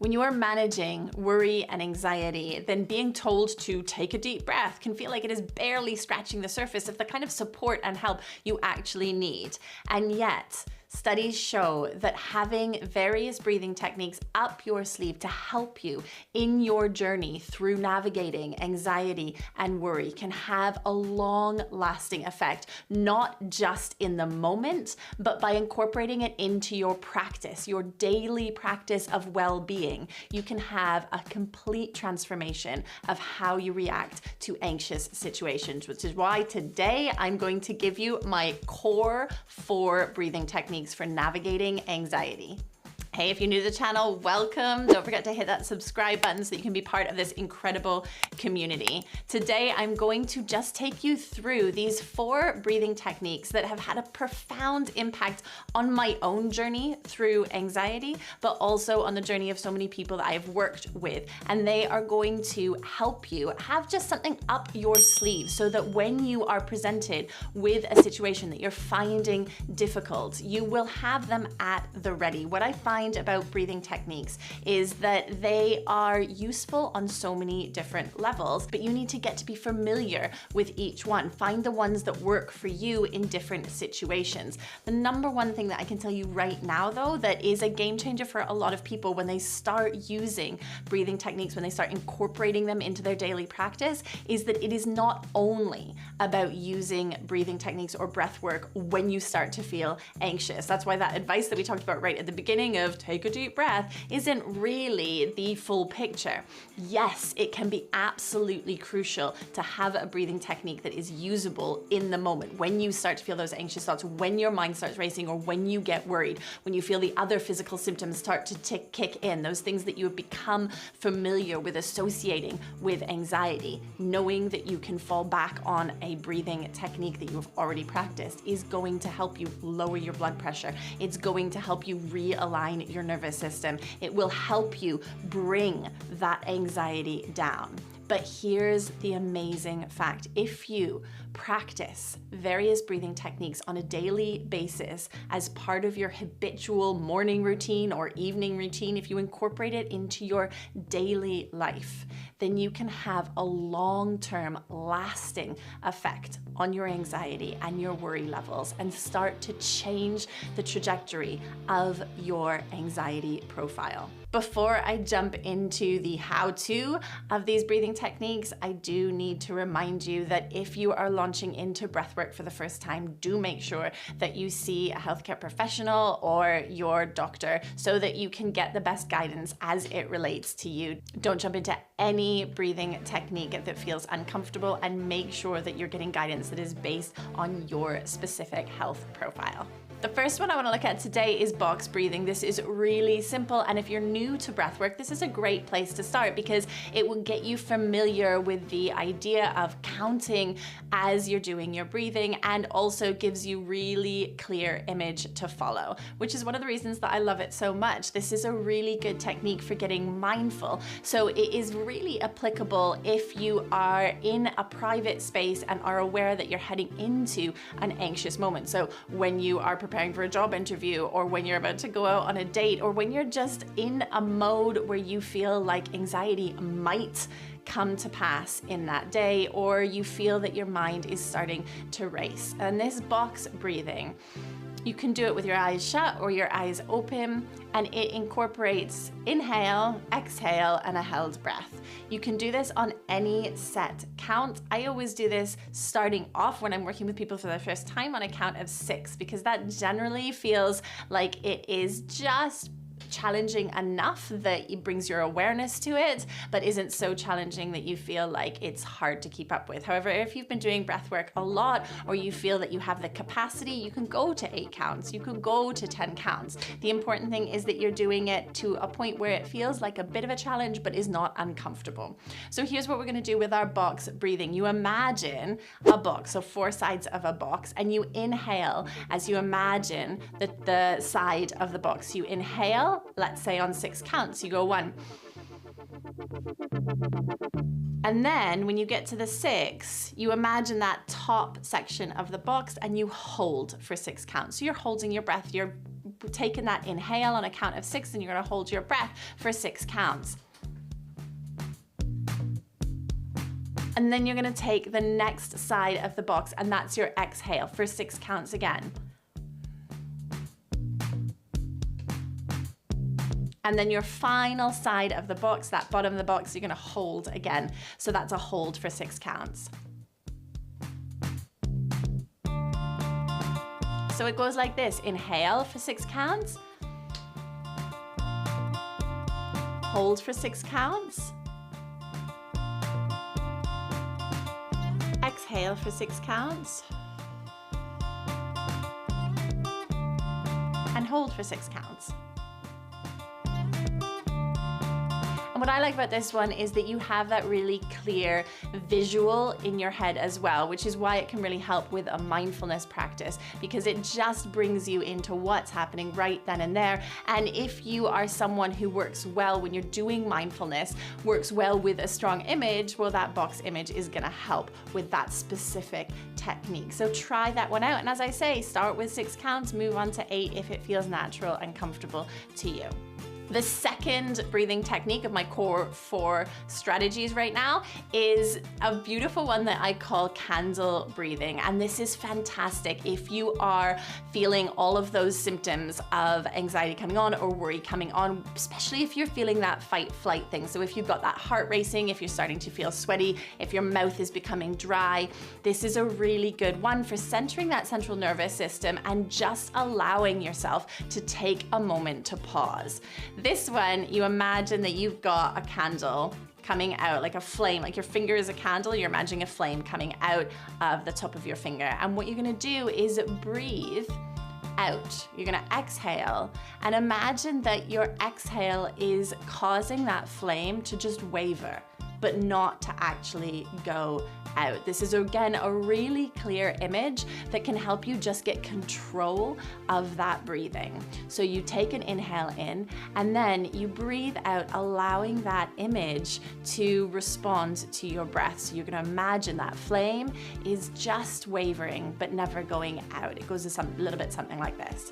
When you are managing worry and anxiety, then being told to take a deep breath can feel like it is barely scratching the surface of the kind of support and help you actually need. And yet, studies show that having various breathing techniques up your sleeve to help you in your journey through navigating anxiety and worry can have a long-lasting effect, not just in the moment, but by incorporating it into your practice, your daily practice of well-being. You can have a complete transformation of how you react to anxious situations, which is why today I'm going to give you my core 4 breathing techniques for navigating anxiety. Hey, if you're new to the channel, welcome. Don't forget to hit that subscribe button so that you can be part of this incredible community. Today, I'm going to just take you through these 4 breathing techniques that have had a profound impact on my own journey through anxiety, but also on the journey of so many people that I have worked with. And they are going to help you have just something up your sleeve so that when you are presented with a situation that you're finding difficult, you will have them at the ready. What I find about breathing techniques is that they are useful on so many different levels, but you need to get to be familiar with each one. Find the ones that work for you in different situations. The number one thing that I can tell you right now, though, that is a game changer for a lot of people when they start using breathing techniques, when they start incorporating them into their daily practice, is that it is not only about using breathing techniques or breath work when you start to feel anxious. That's why that advice that we talked about right at the beginning of take a deep breath isn't really the full picture. Yes, it can be absolutely crucial to have a breathing technique that is usable in the moment when you start to feel those anxious thoughts, when your mind starts racing, or when you get worried, when you feel the other physical symptoms start to kick in, those things that you have become familiar with associating with anxiety. Knowing that you can fall back on a breathing technique that you have already practiced is going to help you lower your blood pressure. It's going to help you realign your nervous system. It will help you bring that anxiety down. But here's the amazing fact. If you practice various breathing techniques on a daily basis as part of your habitual morning routine or evening routine, if you incorporate it into your daily life, then you can have a long-term lasting effect on your anxiety and your worry levels and start to change the trajectory of your anxiety profile. Before I jump into the how-to of these breathing techniques, I do need to remind you that if you are launching into breathwork for the first time, do make sure that you see a healthcare professional or your doctor so that you can get the best guidance as it relates to you. Don't jump into any breathing technique that feels uncomfortable, and make sure that you're getting guidance that is based on your specific health profile. The first one I want to look at today is box breathing. This is really simple, and if you're new to breathwork, this is a great place to start because it will get you familiar with the idea of counting as you're doing your breathing, and also gives you really clear image to follow, which is one of the reasons that I love it so much. This is a really good technique for getting mindful. So it is really applicable if you are in a private space and are aware that you're heading into an anxious moment. So when you are preparing for a job interview, or when you're about to go out on a date, or when you're just in a mode where you feel like anxiety might come to pass in that day, or you feel that your mind is starting to race. And this box breathing, you can do it with your eyes shut or your eyes open, and it incorporates inhale, exhale, and a held breath. You can do this on any set count. I always do this starting off when I'm working with people for the first time on a count of 6, because that generally feels like it is just challenging enough that it brings your awareness to it, but isn't so challenging that you feel like it's hard to keep up with. However, if you've been doing breath work a lot, or you feel that you have the capacity, you can go to 8 counts, you could go to 10 counts. The important thing is that you're doing it to a point where it feels like a bit of a challenge, but is not uncomfortable. So here's what we're gonna do with our box breathing. You imagine a box, so 4 sides of a box, and you inhale as you imagine the side of the box. You inhale, let's say on 6 counts, you go 1. And then when you get to the 6, you imagine that top section of the box and you hold for 6 counts. So you're holding your breath, you're taken that inhale on a count of 6, and you're gonna hold your breath for 6 counts. And then you're gonna take the next side of the box, and that's your exhale for 6 counts again. And then your final side of the box, that bottom of the box, you're gonna hold again. So that's a hold for 6 counts. So it goes like this: inhale for 6 counts, hold for 6 counts, exhale for 6 counts, and hold for 6 counts. And what I like about this one is that you have that really clear visual in your head as well, which is why it can really help with a mindfulness practice, because it just brings you into what's happening right then and there. And if you are someone who works well when you're doing mindfulness, works well with a strong image, well, that box image is gonna help with that specific technique. So try that one out. And as I say, start with 6 counts, move on to 8 if it feels natural and comfortable to you. The second breathing technique of my core 4 strategies right now is a beautiful one that I call candle breathing. And this is fantastic if you are feeling all of those symptoms of anxiety coming on or worry coming on, especially if you're feeling that fight flight thing. So if you've got that heart racing, if you're starting to feel sweaty, if your mouth is becoming dry, this is a really good one for centering that central nervous system and just allowing yourself to take a moment to pause. This one, you imagine that you've got a candle coming out, like a flame, like your finger is a candle, you're imagining a flame coming out of the top of your finger. And what you're gonna do is breathe out. You're gonna exhale and imagine that your exhale is causing that flame to just waver, but not to actually go out. This is again a really clear image that can help you just get control of that breathing. So you take an inhale in and then you breathe out, allowing that image to respond to your breath. So you're gonna imagine that flame is just wavering but never going out. It goes a little bit something like this.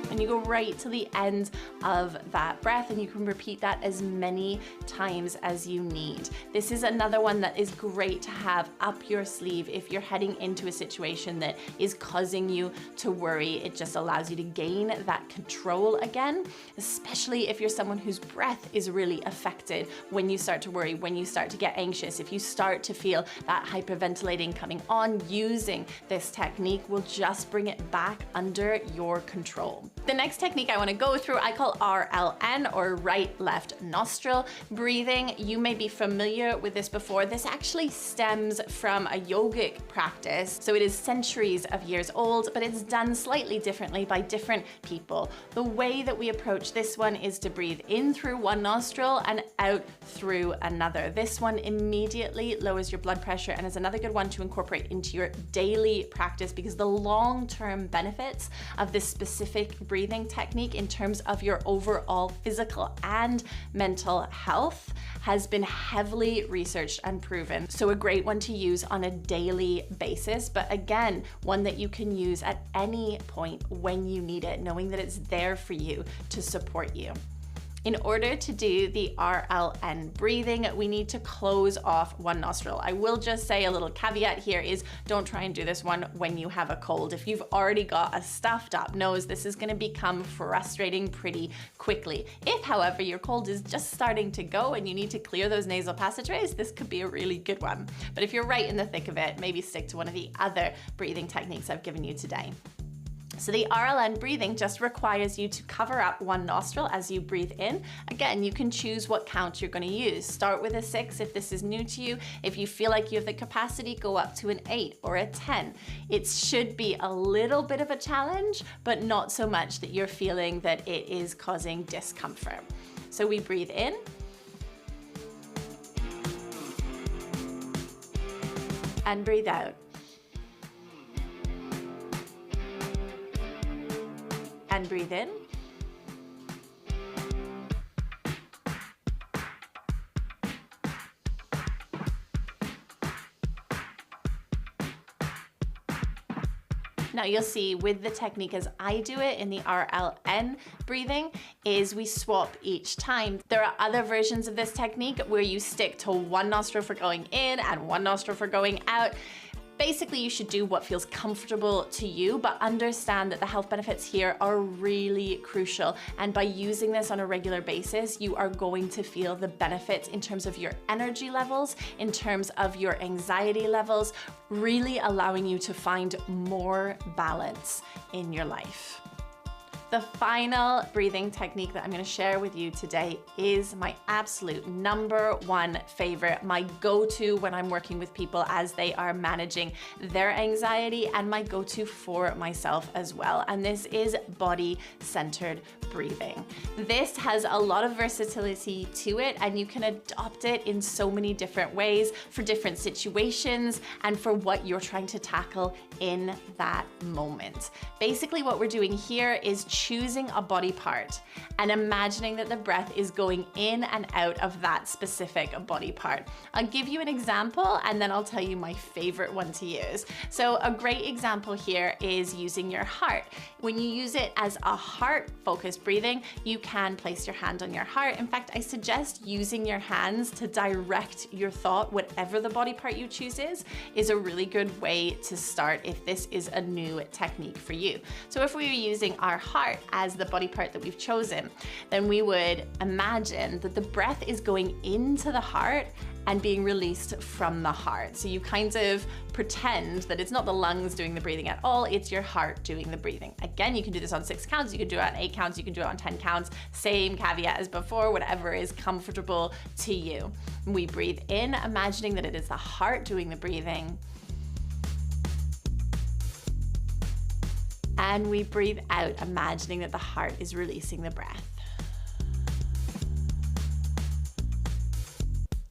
And you go right to the end of that breath, and you can repeat that as many times as you need. This is another one that is great to have up your sleeve if you're heading into a situation that is causing you to worry. It just allows you to gain that control again, especially if you're someone whose breath is really affected when you start to worry, when you start to get anxious. If you start to feel that hyperventilating coming on, using this technique will just bring it back under your control. The next technique I want to go through, I call RLN, or right left nostril breathing. You may be familiar with this before. This actually stems from a yogic practice. So it is centuries of years old, but it's done slightly differently by different people. The way that we approach this one is to breathe in through one nostril and out through another. This one immediately lowers your blood pressure and is another good one to incorporate into your daily practice, because the long-term benefits of this specific breathing technique in terms of your overall physical and mental health has been heavily researched and proven. So a great one to use on a daily basis, but again, one that you can use at any point when you need it, knowing that it's there for you to support you. In order to do the RLN breathing, we need to close off one nostril. I will just say a little caveat here is don't try and do this one when you have a cold. If you've already got a stuffed up nose, this is gonna become frustrating pretty quickly. If, however, your cold is just starting to go and you need to clear those nasal passageways, this could be a really good one. But if you're right in the thick of it, maybe stick to one of the other breathing techniques I've given you today. So the RLN breathing just requires you to cover up one nostril as you breathe in. Again, you can choose what count you're going to use. Start with a 6 if this is new to you. If you feel like you have the capacity, go up to an 8 or a 10. It should be a little bit of a challenge, but not so much that you're feeling that it is causing discomfort. So we breathe in. And breathe out. And breathe in. Now you'll see with the technique as I do it in the RLN breathing is we swap each time. There are other versions of this technique where you stick to one nostril for going in and one nostril for going out. Basically, you should do what feels comfortable to you, but understand that the health benefits here are really crucial. And by using this on a regular basis, you are going to feel the benefits in terms of your energy levels, in terms of your anxiety levels, really allowing you to find more balance in your life. The final breathing technique that I'm going to share with you today is my absolute #1 favorite, my go-to when I'm working with people as they are managing their anxiety, and my go-to for myself as well. And this is body-centered breathing. This has a lot of versatility to it, and you can adopt it in so many different ways for different situations and for what you're trying to tackle in that moment. Basically, what we're doing here is choosing a body part and imagining that the breath is going in and out of that specific body part. I'll give you an example and then I'll tell you my favorite one to use. So a great example here is using your heart. When you use it as a heart-focused breathing, you can place your hand on your heart. In fact, I suggest using your hands to direct your thought, whatever the body part you choose is a really good way to start if this is a new technique for you. So if we were using our heart as the body part that we've chosen, then we would imagine that the breath is going into the heart and being released from the heart. So you kind of pretend that it's not the lungs doing the breathing at all, it's your heart doing the breathing. Again, you can do this on 6 counts, you can do it on 8 counts, you can do it on 10 counts, same caveat as before, whatever is comfortable to you. We breathe in, imagining that it is the heart doing the breathing. And we breathe out, imagining that the heart is releasing the breath.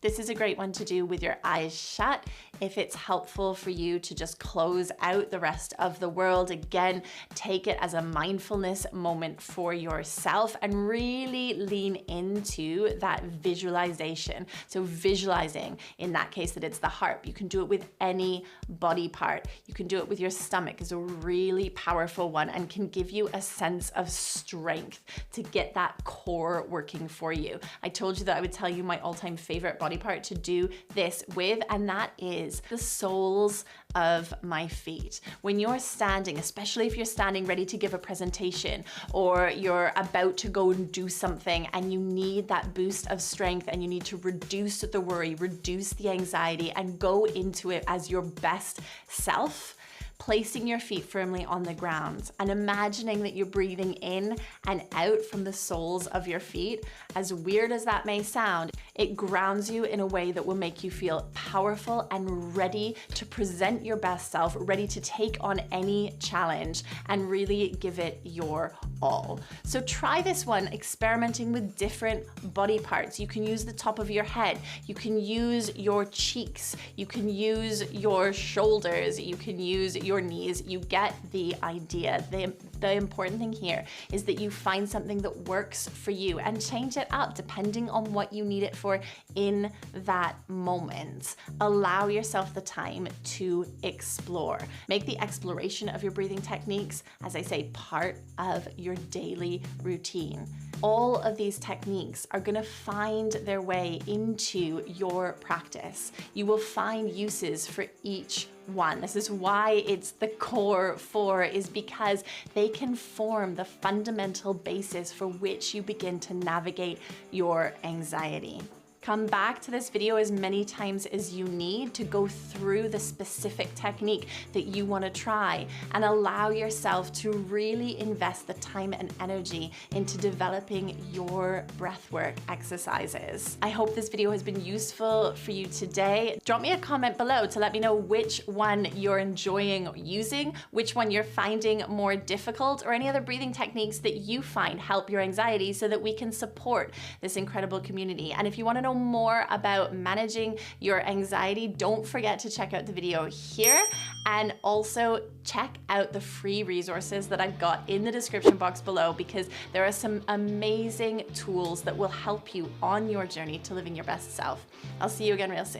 This is a great one to do with your eyes shut. If it's helpful for you to just close out the rest of the world, again, take it as a mindfulness moment for yourself and really lean into that visualization. So visualizing, in that case, that it's the heart. You can do it with any body part. You can do it with your stomach, is a really powerful one and can give you a sense of strength to get that core working for you. I told you that I would tell you my all-time favorite body part to do this with, and that is the soles of my feet. When you're standing, especially if you're standing ready to give a presentation or you're about to go and do something and you need that boost of strength and you need to reduce the worry, reduce the anxiety, and go into it as your best self, placing your feet firmly on the ground and imagining that you're breathing in and out from the soles of your feet. As weird as that may sound, it grounds you in a way that will make you feel powerful and ready to present your best self, ready to take on any challenge and really give it your all. So try this one, experimenting with different body parts. You can use the top of your head, you can use your cheeks, you can use your shoulders, you can use your knees. You get the idea. The important thing here is that you find something that works for you and change it up depending on what you need it for in that moment. Allow yourself the time to explore. Make the exploration of your breathing techniques, as I say, part of your daily routine. All of these techniques are going to find their way into your practice. You will find uses for each one. This is why it's the core 4, is because they can form the fundamental basis for which you begin to navigate your anxiety. Come back to this video as many times as you need to go through the specific technique that you want to try and allow yourself to really invest the time and energy into developing your breathwork exercises. I hope this video has been useful for you today. Drop me a comment below to let me know which one you're enjoying using, which one you're finding more difficult, or any other breathing techniques that you find help your anxiety so that we can support this incredible community. And if you want to know more about managing your anxiety, don't forget to check out the video here, and also check out the free resources that I've got in the description box below, because there are some amazing tools that will help you on your journey to living your best self. I'll see you again real soon.